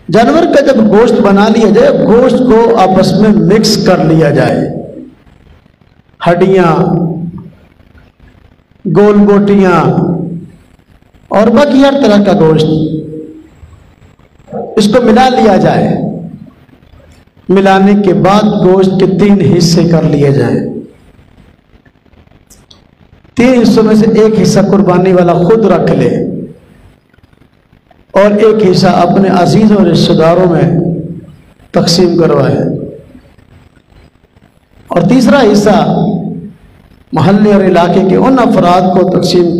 जानवर का जब गोश्त बना लिया जाए, गोश्त को आपस में मिक्स कर लिया जाए, हड्डियां, गोल बोटियां और बाकी हर तरह का गोश्त, इसको मिला लिया जाए। मिलाने के बाद गोश्त के 3 हिस्से कर लिए जाए। 3 हिस्सों में से एक हिस्सा कुर्बानी वाला खुद रख ले और एक हिस्सा अपने अजीज और रिश्तेदारों में तकसीम करवाए और तीसरा हिस्सा मोहल्ले और इलाके के उन अफराद को तकसीम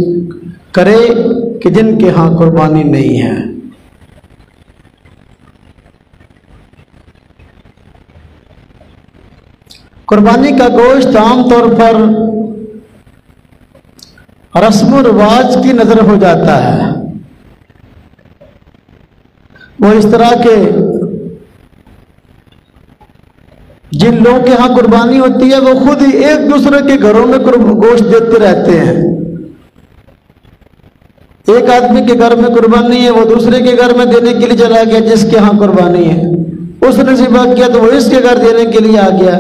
करे कि जिनके यहाँ कुर्बानी नहीं है। कुर्बानी का गोश्त आमतौर पर रस्म रिवाज की नजर हो जाता है। वो इस तरह के जिन लोगों के यहाँ कुर्बानी होती है वो खुद ही एक दूसरे के घरों में गोश्त देते रहते हैं। एक आदमी के घर में कुर्बानी है, वो दूसरे के घर में देने के लिए चला गया जिसके यहाँ कुर्बानी है, उसने ज़िबा किया तो वो इसके घर देने के लिए आ गया।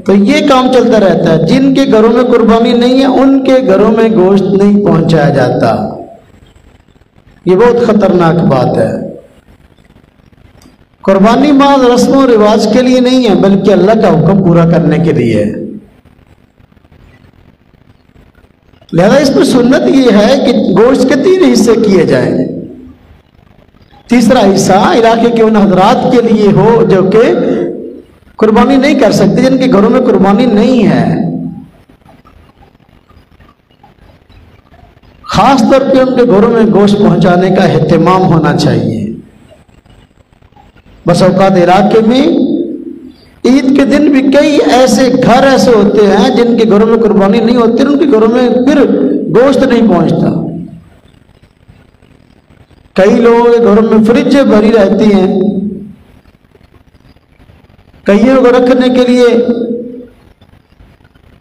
तो ये काम चलता रहता है। जिनके घरों में कुर्बानी नहीं है उनके घरों में गोश्त नहीं पहुंचाया जाता। ये बहुत खतरनाक बात है। कुर्बानी माल रस्मों रिवाज के लिए नहीं है बल्कि अल्लाह का हुक्म पूरा करने के लिए है। लिहाजा इसमें सुन्नत ये है कि गोश्त के 3 हिस्से किए जाएं। तीसरा हिस्सा इलाके के उन हजरात के लिए हो जो कि कुर्बानी नहीं कर सकते, जिनके घरों में कुर्बानी नहीं है। खास तौर पे उनके घरों में गोश्त पहुंचाने का एहतमाम होना चाहिए। बस औकात इलाके में ईद के दिन भी कई ऐसे घर ऐसे होते हैं जिनके घरों में कुर्बानी नहीं होती, उनके घरों में फिर गोश्त नहीं पहुंचता। कई लोगों के घरों में फ्रिज भरी रहती हैं, कईयों को रखने के लिए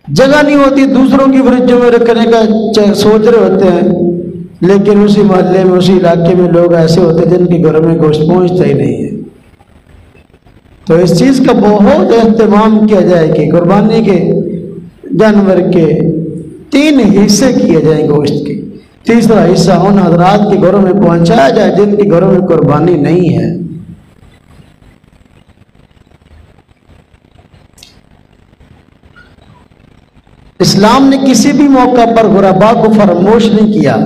जगह नहीं होती, दूसरों की फ्रिजों में रखने का सोच रहे होते हैं, लेकिन उसी मोहल्ले में उसी इलाके में लोग ऐसे होते हैं जिनके घरों में गोश्त पहुंचता ही नहीं है। तो इस चीज का बहुत एहतमाम किया जाए कि कुर्बानी के जानवर के 3 हिस्से किए जाए गोश्त के। तीसरा हिस्सा उन हजरात के घरों में पहुंचाया जाए जिनके घरों में कुर्बानी नहीं है। इस्लाम ने किसी भी मौका पर गुरबा को फरमोश नहीं किया।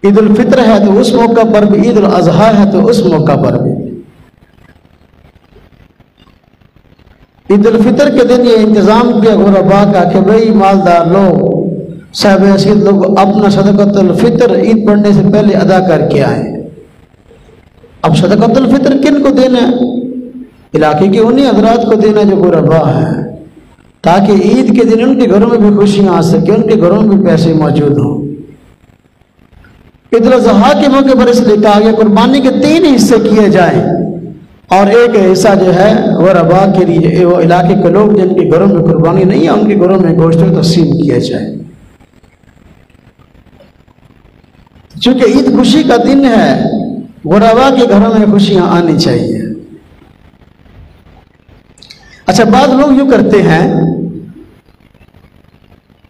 ईद उल फित्र है तो उस मौका पर भी, ईद उल अजहा है तो उस मौका पर भी। ईद उल फित्र के दिन ये इंतजाम किया गुरबा का कि भाई मालदार लोग, साहब हसीद लोग अपना सदक़तुल फित्र ईद पढ़ने से पहले अदा करके आए। अब सदक़तुल फित्र किन को देना है? इलाके के उन्हीं हजरात को देना जो गुरबा है, ताकि ईद के दिन उनके घरों में भी खुशियां आ सके, उनके घरों में भी पैसे मौजूद हों। ईद उल अज़हा के मौके पर इसलिए कहा गया कुर्बानी के 3 हिस्से किए जाएं और एक हिस्सा जो है गुरबा के लिए, वो इलाके के लोग जिनके घरों में कुर्बानी नहीं है उनके घरों में गोश्त तक़सीम किया जाए। चूंकि ईद खुशी का दिन है, गुरबा के घरों में खुशियां आनी चाहिए। अच्छा, बाद लोग यूं करते हैं,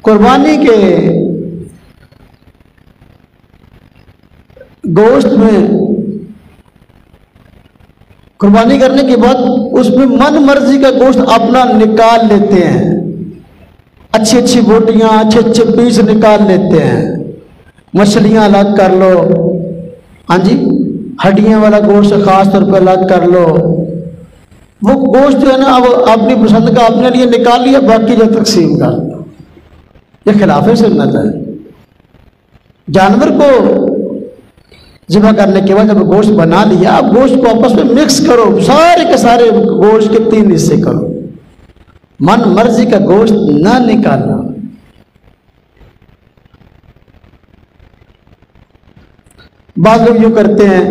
कुर्बानी के गोश्त में कुर्बानी करने के बाद उसमें मन मर्जी का गोश्त अपना निकाल लेते हैं। अच्छी अच्छी बोटियां, अच्छे अच्छे पीस निकाल लेते हैं। मछलियां अलग कर लो, हाँ जी, हड्डियां वाला गोश्त खास तौर पर अलग कर लो। वो गोश्त जो है ना, अब अपनी पसंद का अपने लिए निकाल लिया, बाकी जो तकसीम कर दो। ये खिलाफ सुन्नत है। जानवर को ज़िबा करने के बाद जब गोश्त बना लिया, अब गोश्त को आपस में मिक्स करो, सारे के सारे गोश्त के 3 हिस्से करो। मन मर्जी का गोश्त ना निकालना। बाद लोग यूं करते हैं,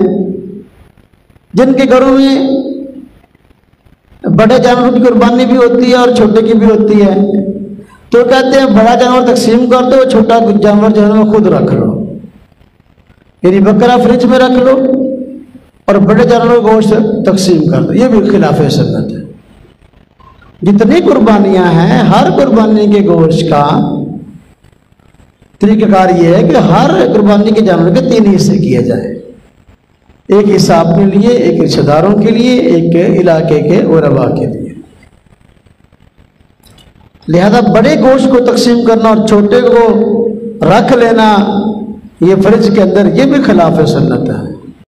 जिनके घरों में बड़े जानवरों की कुर्बानी भी होती है और छोटे की भी होती है, तो कहते हैं बड़ा जानवर तकसीम कर दो, छोटा जानवर जो है वो खुद रख लो। यानी बकरा फ्रिज में रख लो और बड़े जानवरों का गोश्त तकसीम कर दो, ये भी खिलाफ सुन्नत है। जितनी कुर्बानियां हैं, हर कुर्बानी के गोश्त का तरीकाकार ये है कि हर कुर्बानी के जानवर के 3 हिस्से किए जाए। एक हिस्सा अपने लिए, एक रिश्तेदारों के लिए, एक इलाके के उरबा के लिए। लिहाजा बड़े गोश्त को तकसीम करना और छोटे को रख लेना ये फ्रिज के अंदर, ये भी खिलाफ सुन्नत है।